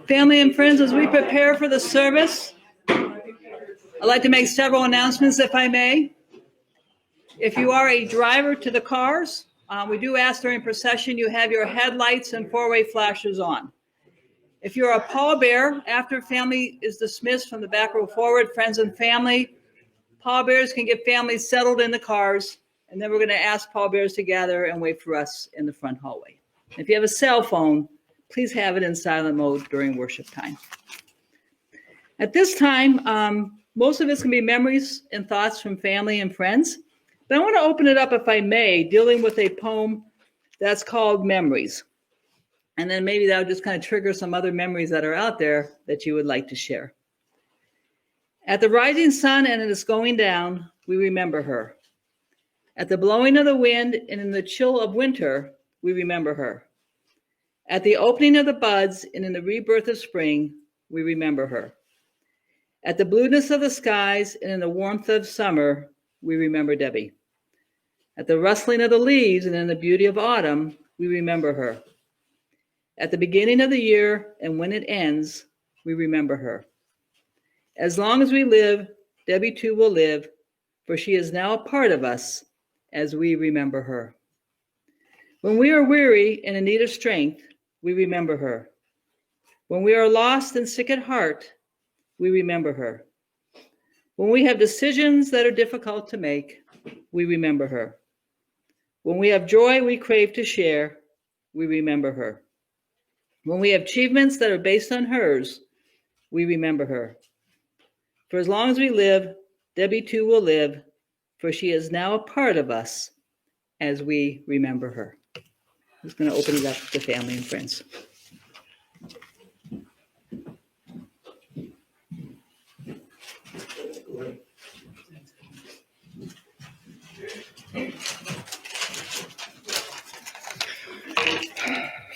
Family and friends, as we prepare for the service, I'd like to make several announcements, if I may. If you are a driver to the cars, we do ask during procession you have your headlights and four-way flashers on. If you're a pallbearer, after family is dismissed from the back row forward, friends and family, pallbearers can get families settled in the cars, and then we're going to ask pallbearers to gather and wait for us in the front hallway. If you have a cell phone, please have it in silent mode during worship time. At this time, most of it's going to be memories and thoughts from family and friends, but I want to open it up, if I may, dealing with a poem that's called Memories. And then maybe that would just kind of trigger some other memories that are out there that you would like to share. At the rising sun and it is going down, we remember her. At the blowing of the wind and in the chill of winter, we remember her. At the opening of the buds and in the rebirth of spring, we remember her. At the blueness of the skies and in the warmth of summer, we remember Debbie. At the rustling of the leaves and in the beauty of autumn, we remember her. At the beginning of the year and when it ends, we remember her. As long as we live, Debbie too will live, for she is now a part of us as we remember her. When we are weary and in need of strength, we remember her. When we are lost and sick at heart, we remember her. When we have decisions that are difficult to make, we remember her. When we have joy we crave to share, we remember her. When we have achievements that are based on hers, we remember her. For as long as we live, Debbie too will live, for she is now a part of us as we remember her. I'm just going to open it up to family and friends.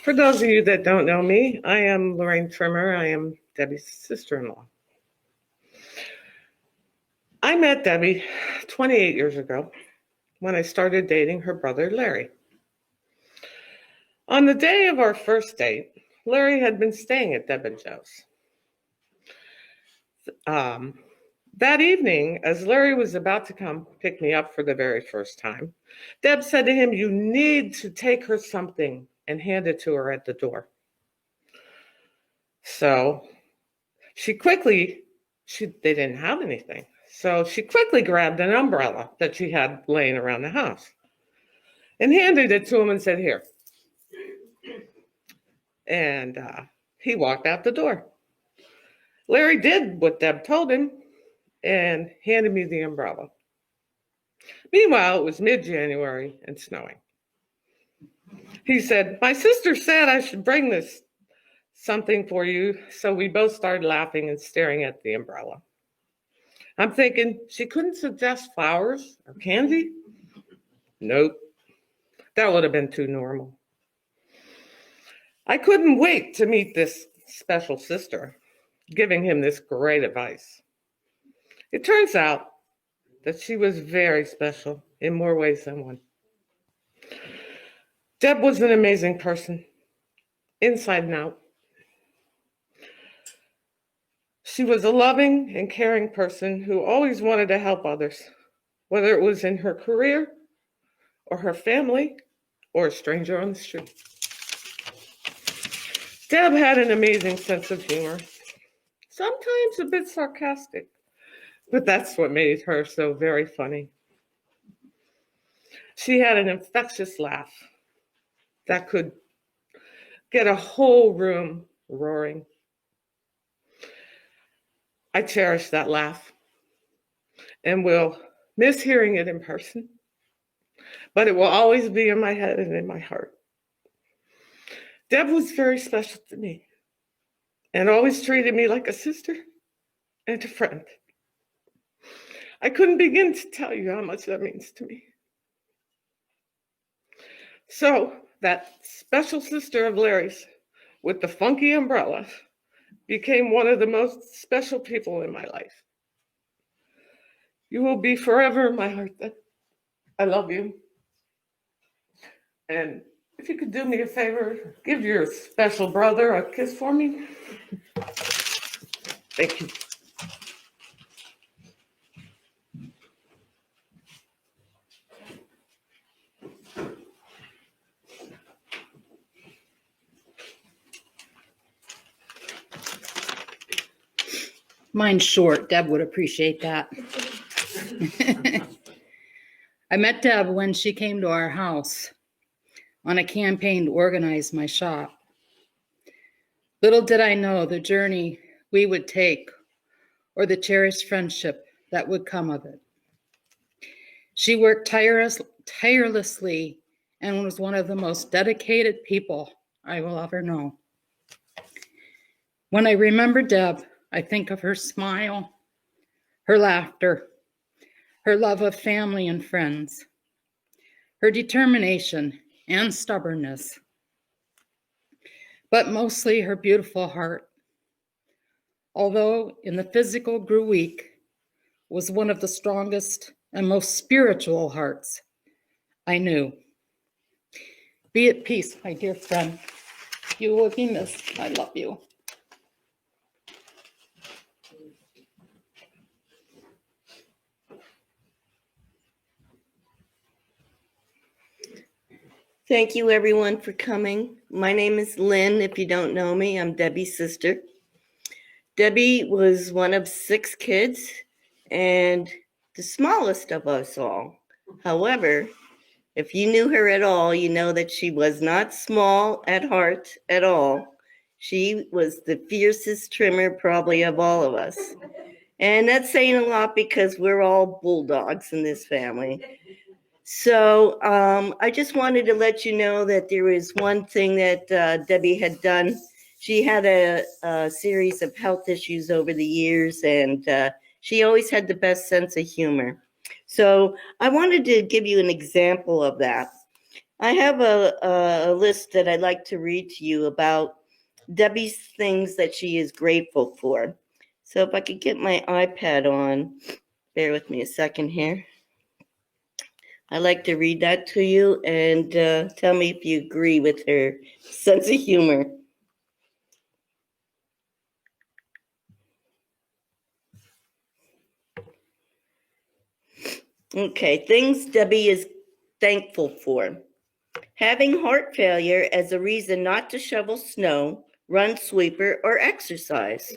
For those of you that don't know me, I am Lorraine Trimmer. I am Debbie's sister-in-law. I met Debbie 28 years ago when I started dating her brother, Larry. On the day of our first date, Larry had been staying at Deb and Joe's. That evening, as Larry was about to come pick me up for the very first time, Deb said to him, "You need to take her something and hand it to her at the door." So they didn't have anything. So she quickly grabbed an umbrella that she had laying around the house and handed it to him and said, "Here." And he walked out the door. Larry did what Deb told him and handed me the umbrella. Meanwhile, it was mid-January and snowing. He said, "My sister said I should bring this something for you." So we both started laughing and staring at the umbrella. I'm thinking, she couldn't suggest flowers or candy? Nope. That would have been too normal. I couldn't wait to meet this special sister, giving him this great advice. It turns out that she was very special in more ways than one. Deb was an amazing person, inside and out. She was a loving and caring person who always wanted to help others, whether it was in her career or her family or a stranger on the street. Deb had an amazing sense of humor, sometimes a bit sarcastic, but that's what made her so very funny. She had an infectious laugh that could get a whole room roaring. I cherish that laugh and will miss hearing it in person, but it will always be in my head and in my heart. Deb was very special to me and always treated me like a sister and a friend. I couldn't begin to tell you how much that means to me. So that special sister of Larry's with the funky umbrella became one of the most special people in my life. You will be forever in my heart. I love you. And if you could do me a favor, give your special brother a kiss for me. Thank you. Mine's short. Deb would appreciate that. I met Deb when she came to our house on a campaign to organize my shop. Little did I know the journey we would take or the cherished friendship that would come of it. She worked tirelessly and was one of the most dedicated people I will ever know. When I remember Deb, I think of her smile, her laughter, her love of family and friends, her determination and stubbornness, but mostly her beautiful heart. Although in the physical grew weak, was one of the strongest and most spiritual hearts I knew. Be at peace, my dear friend. You will be missed. I love you. Thank you, everyone, for coming. My name is Lynn. If you don't know me, I'm Debbie's sister. Debbie was one of 6 kids and the smallest of us all. However, if you knew her at all, you know that she was not small at heart at all. She was the fiercest trimmer probably of all of us. And that's saying a lot because we're all bulldogs in this family. So I just wanted to let you know that there is one thing that Debbie had done. She had a series of health issues over the years, and she always had the best sense of humor. So I wanted to give you an example of that. I have a list that I'd like to read to you about Debbie's things that she is grateful for. So if I could get my iPad on, bear with me a second here. I'd like to read that to you and tell me if you agree with her sense of humor. Okay, things Debbie is thankful for. Having heart failure as a reason not to shovel snow, run sweeper, or exercise.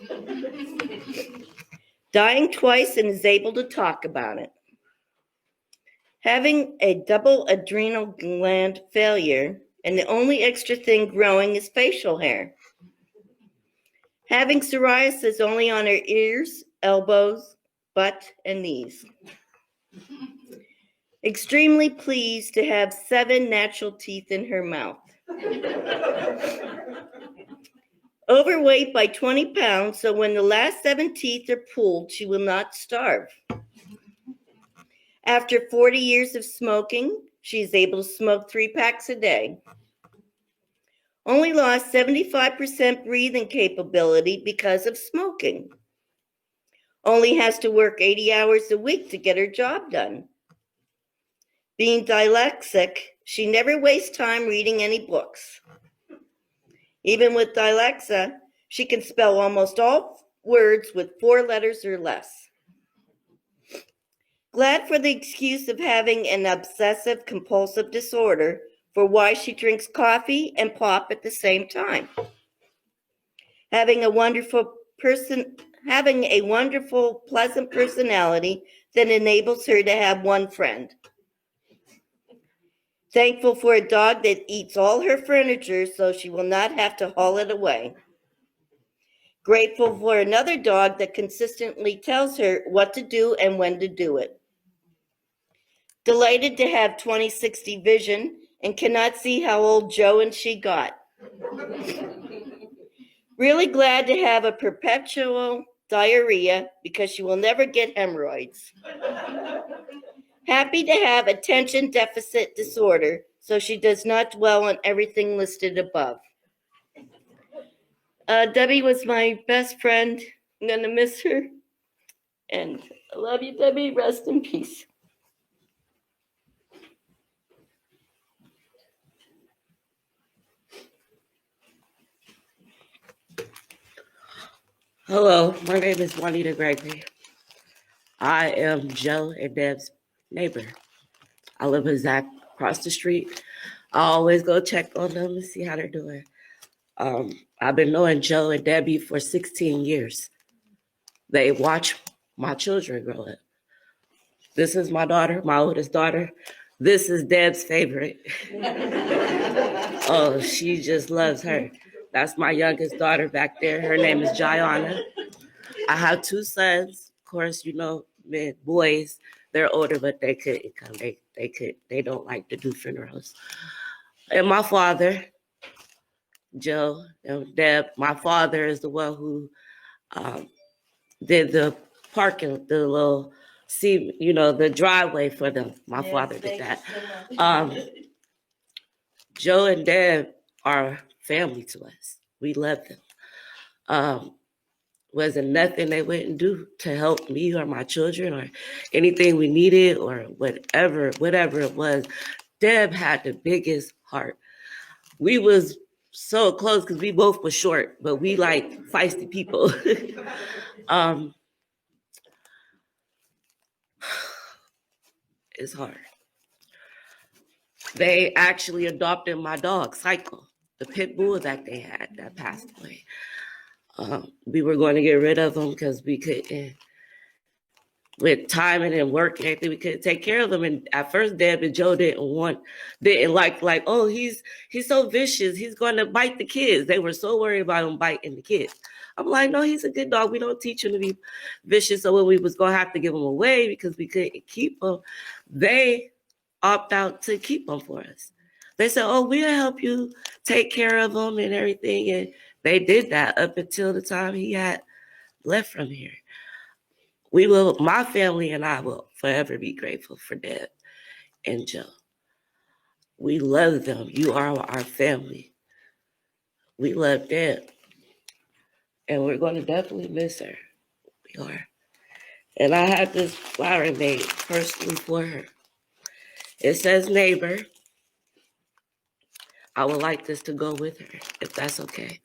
Dying twice and is able to talk about it. Having a double adrenal gland failure, and the only extra thing growing is facial hair. Having psoriasis only on her ears, elbows, butt, and knees. Extremely pleased to have 7 natural teeth in her mouth. Overweight by 20 pounds, so when the last 7 teeth are pulled, she will not starve. After 40 years of smoking, she is able to smoke 3 packs a day. Only lost 75% breathing capability because of smoking. Only has to work 80 hours a week to get her job done. Being dyslexic, she never wastes time reading any books. Even with dyslexia, she can spell almost all words with 4 letters or less. Glad for the excuse of having an obsessive compulsive disorder for why she drinks coffee and pop at the same time. Having a wonderful, pleasant personality that enables her to have one friend. Thankful for a dog that eats all her furniture so she will not have to haul it away. Grateful for another dog that consistently tells her what to do and when to do it. Delighted to have 20/60 vision and cannot see how old Joe and she got. Really glad to have a perpetual diarrhea because she will never get hemorrhoids. Happy to have attention deficit disorder so she does not dwell on everything listed above. Debbie was my best friend. I'm going to miss her. And I love you, Debbie. Rest in peace. Hello, my name is Juanita Gregory. I am Joe and Deb's neighbor. I live exact across the street. I always go check on them and see how they're doing. I've been knowing Joe and Debbie for 16 years. They watch my children grow up. This is my daughter, my oldest daughter. This is Deb's favorite. Oh, she just loves her. That's my youngest daughter back there. Her name is Jayana. I have 2 sons. Of course, you know, men, boys. They're older, but they couldn't come. They don't like to do funerals. And my father, Joe and Deb, my father is the one who did the parking, the little, the driveway for them. My father did that. Joe and Deb are family to us. We love them. Wasn't nothing they wouldn't do to help me or my children or anything we needed or whatever it was. Deb had the biggest heart. We was so close because we both were short, but we like feisty people. It's hard. They actually adopted my dog, Cycle, the pit bull that they had that passed away. We were going to get rid of them because we couldn't, with timing and work and everything, we couldn't take care of them. And at first, Deb and Joe didn't like, oh, he's so vicious. He's going to bite the kids. They were so worried about him biting the kids. I'm like, no, he's a good dog. We don't teach him to be vicious. So when we was going to have to give him away because we couldn't keep him, they opt out to keep him for us. They said, oh, we'll help you take care of him and everything. And they did that up until the time he had left from here. My family and I will forever be grateful for Deb and Joe. We love them. You are our family. We love Deb. And we're going to definitely miss her. We are. And I had this flower made personally for her. It says neighbor. I would like this to go with her, if that's okay.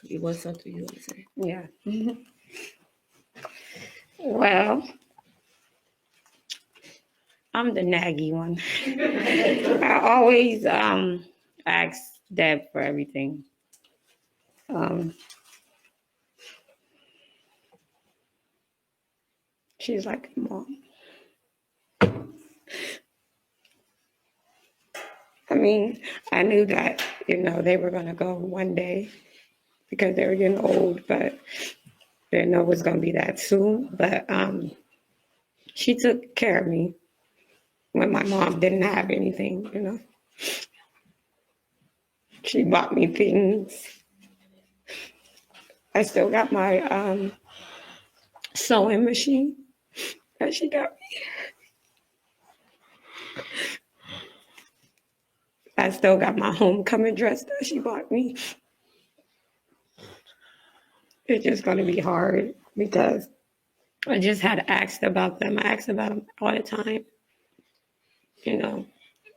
You want something you want to say? Yeah. Well, I'm the naggy one. I always ask Deb for everything. She's like a mom. I mean, I knew that, they were going to go one day because they were getting old, but didn't know it was going to be that soon. But she took care of me when my mom didn't have anything, She bought me things. I still got my sewing machine that she got me. I still got my homecoming dress that she bought me. It's just going to be hard because I just had asked about them. I asked about them all the time,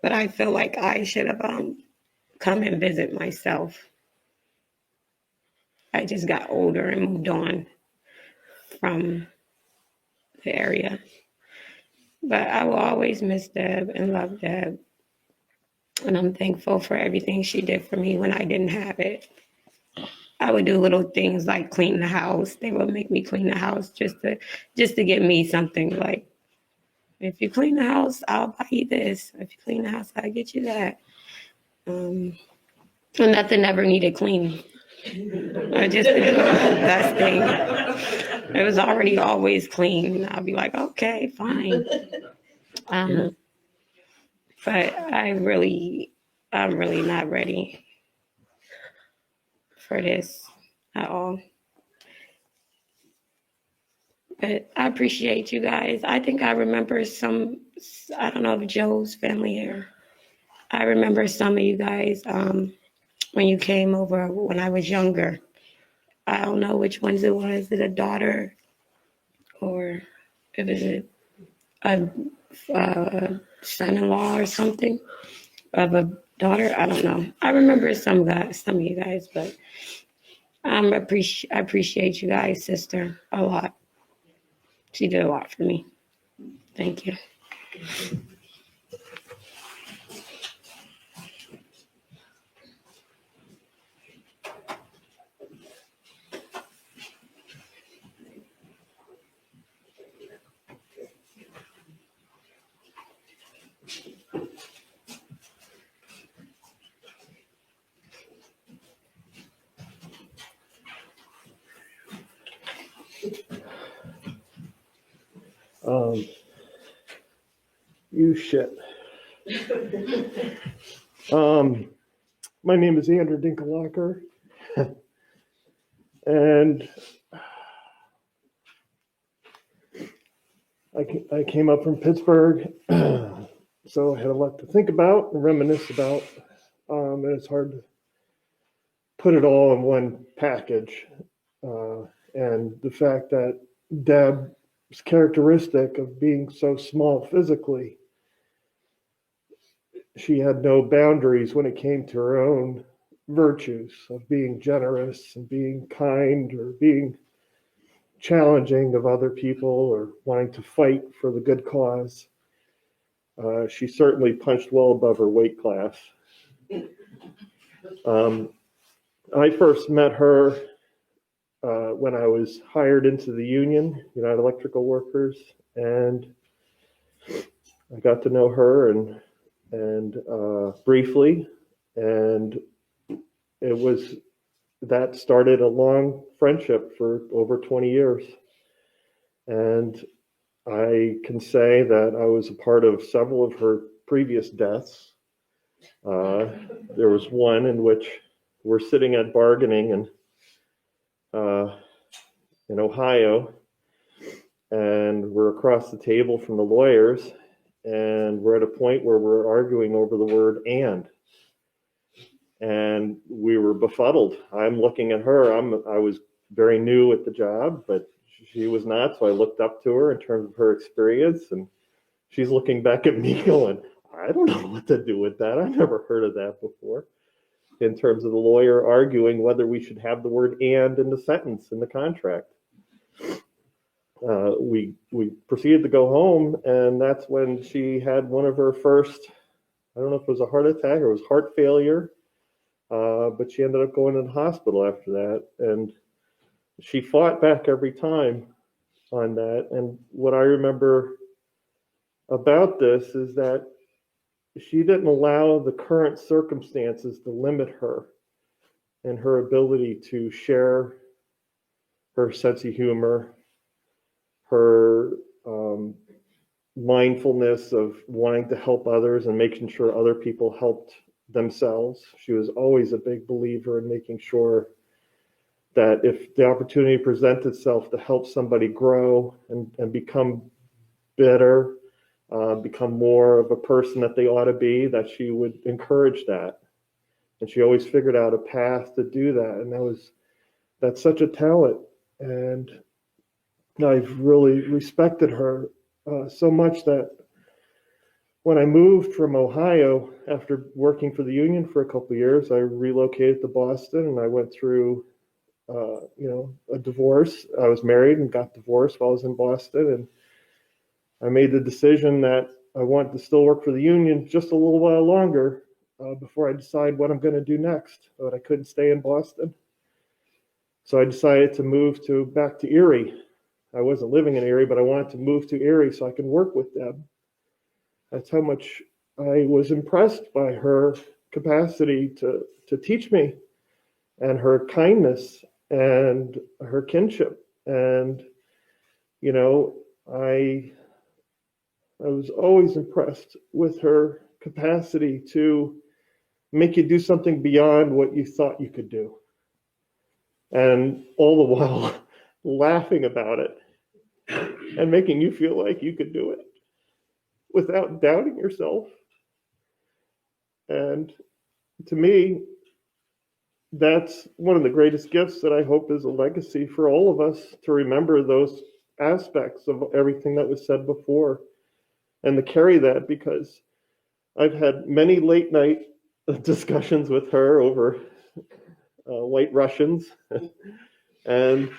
But I feel like I should have come and visit myself. I just got older and moved on from the area. But I will always miss Deb and love Deb. And I'm thankful for everything she did for me when I didn't have it. I would do little things like clean the house. They would make me clean the house just to give me something like, if you clean the house, I'll buy you this. If you clean the house, I'll get you that. And nothing ever needed cleaning. I just did the best thing. It was already always clean. I'll be like, okay, fine. But I'm really not ready for this at all. But I appreciate you guys. I think I remember I don't know if Joe's family here. I remember some of you guys when you came over when I was younger. I don't know which ones it was. Is it a daughter or if it's a son-in-law or something of a daughter? I don't know. I remember some of you guys, but I appreciate you guys, sister, a lot. She did a lot for me. Thank you. You shit. My name is Andrew Dinkleman, and I came up from Pittsburgh, so I had a lot to think about and reminisce about, and it's hard to put it all in one package. And the fact that Deb's characteristic of being so small physically, she had no boundaries when it came to her own virtues of being generous and being kind or being challenging of other people or wanting to fight for the good cause. She certainly punched well above her weight class. I first met her when I was hired into the union, United Electrical Workers, and I got to know her and briefly, and that started a long friendship for over 20 years. And I can say that I was a part of several of her previous deaths. There was one in which we're sitting at bargaining in Ohio, and we're across the table from the lawyers, and we're at a point where we're arguing over the word and we were befuddled. I'm looking at her. I was very new at the job, but she was not. So I looked up to her in terms of her experience, and she's looking back at me going, I don't know what to do with that. I've never heard of that before. In terms of the lawyer arguing whether we should have the word and in the sentence in the contract. We proceeded to go home, and that's when she had one of her first, I don't know if it was a heart attack or it was heart failure, but she ended up going to the hospital after that, and she fought back every time on that. And what I remember about this is that she didn't allow the current circumstances to limit her and her ability to share her sense of humor, her mindfulness of wanting to help others and making sure other people helped themselves. She was always a big believer in making sure that if the opportunity presents itself to help somebody grow and become better, become more of a person that they ought to be, that she would encourage that. And she always figured out a path to do that. And that's such a talent. And I've really respected her so much that when I moved from Ohio after working for the union for a couple of years, I relocated to Boston, and I went through a divorce. I was married and got divorced while I was in Boston, and I made the decision that I wanted to still work for the union just a little while longer before I decide what I'm going to do next. But I couldn't stay in Boston. So I decided to move back to Erie. I wasn't living in Erie, but I wanted to move to Erie so I could work with them. That's how much I was impressed by her capacity to teach me, and her kindness and her kinship. And, I was always impressed with her capacity to make you do something beyond what you thought you could do. And all the while laughing about it and making you feel like you could do it without doubting yourself. And to me, that's one of the greatest gifts that I hope is a legacy for all of us, to remember those aspects of everything that was said before and to carry that, because I've had many late night discussions with her over White Russians, and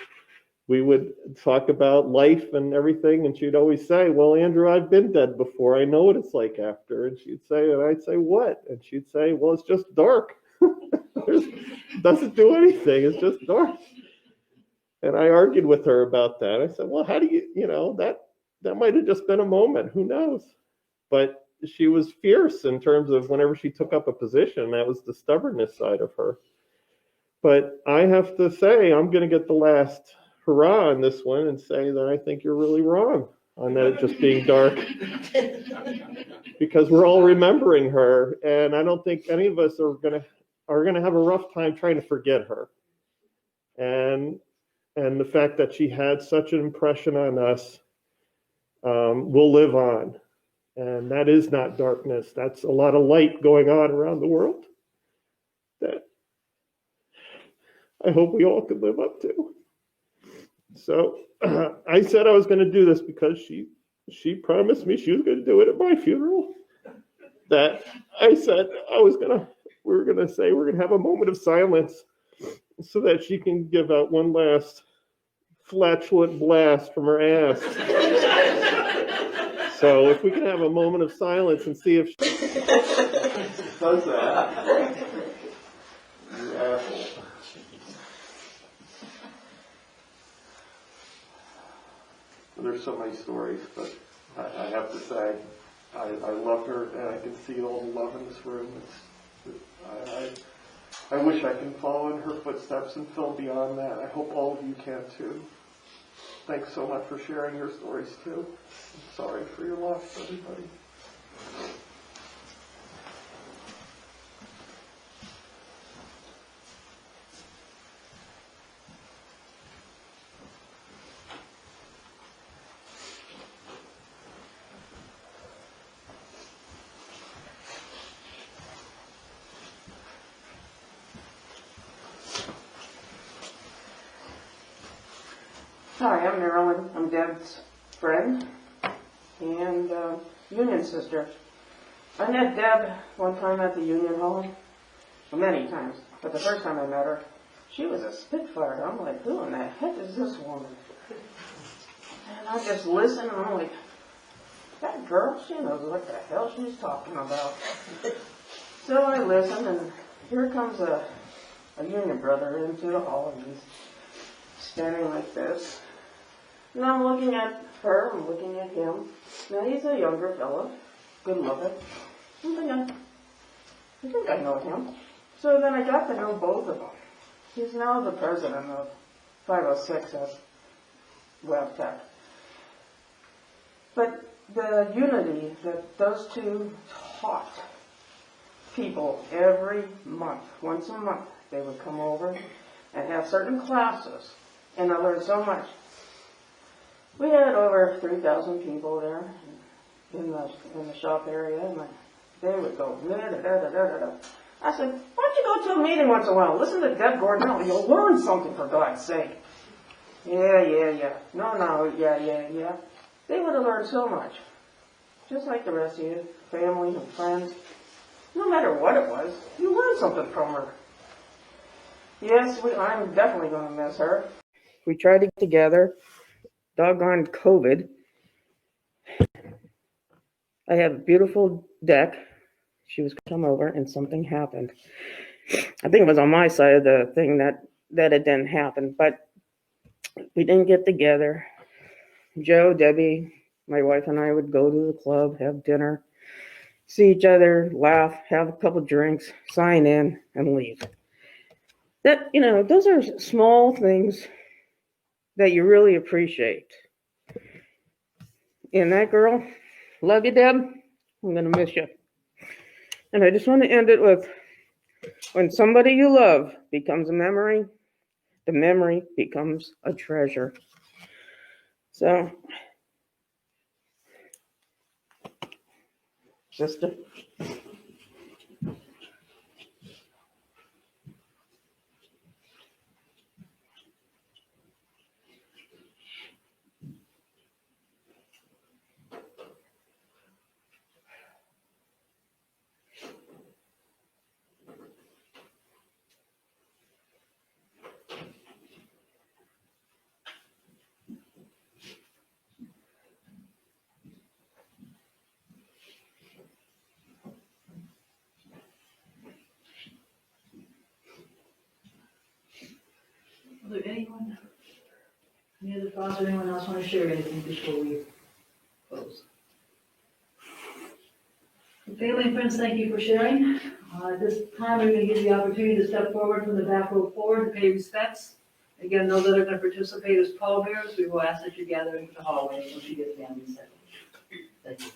we would talk about life and everything, and she'd always say, well, Andrew, I've been dead before. I know what it's like after. And she'd say, and I'd say, what? And she'd say, well, it's just dark. It doesn't do anything. It's just dark. And I argued with her about that. I said, well, how do you know, that might have just been a moment. Who knows? But she was fierce in terms of whenever she took up a position, that was the stubbornness side of her. But I have to say, I'm going to get the last hurrah on this one and say that I think you're really wrong on that it just being dark, because we're all remembering her, and I don't think any of us are going to have a rough time trying to forget her. And the fact that she had such an impression on us will live on. And that is not darkness. That's a lot of light going on around the world that I hope we all could live up to. So I said I was going to do this because she promised me she was going to do it at my funeral. That I said we were going to have a moment of silence so that she can give out one last flatulent blast from her ass. So if we can have a moment of silence and see if she does that. You asshole. There's so many stories, but I have to say, I love her, and I can see all the love in this room. I wish I can follow in her footsteps and film beyond that. I hope all of you can too. Thanks so much for sharing your stories too. I'm sorry for your loss, everybody. Hi, I'm Marilyn. I'm Deb's friend and union sister. I met Deb one time at the union hall, well, many times, but the first time I met her, she was a spitfire. I'm like, who in the heck is this woman? And I just listened, and I'm like, that girl, she knows what the hell she's talking about. So I listened, and here comes a union brother into the hall, and he's standing like this. And I'm looking at her, I'm looking at him. Now he's a younger fellow, good looking. I think I know him. So then I got to know both of them. He's now the president of 506 at WebTech. But the unity that those two taught people every month, once a month, they would come over and have certain classes, and I learned so much. We had over 3,000 people there in the shop area, and they would go da-da-da-da-da-da. I said, why don't you go to a meeting once in a while? Listen to Deb Gornall. You'll learn something, for God's sake. Yeah. No, yeah. They would have learned so much. Just like the rest of you, family and friends. No matter what it was, you learned something from her. Yes, I'm definitely going to miss her. We tried to get together. Doggone COVID. I have a beautiful deck. She was going to come over, and something happened. I think it was on my side of the thing that it didn't happen, but we didn't get together. Joe, Debbie, my wife and I would go to the club, have dinner, see each other, laugh, have a couple drinks, sign in, and leave. That, those are small things that you really appreciate. And that girl, love you, Deb. I'm going to miss you. And I just want to end it with, when somebody you love becomes a memory, the memory becomes a treasure. So, sister. Is there anyone, any other thoughts or anyone else want to share anything before we close? Family and friends, thank you for sharing. At this time, we're going to give you the opportunity to step forward from the back row forward to pay respects. Again, those that are going to participate as pallbearers, we will ask that you gather into the hallway once you get family settled. Thank you.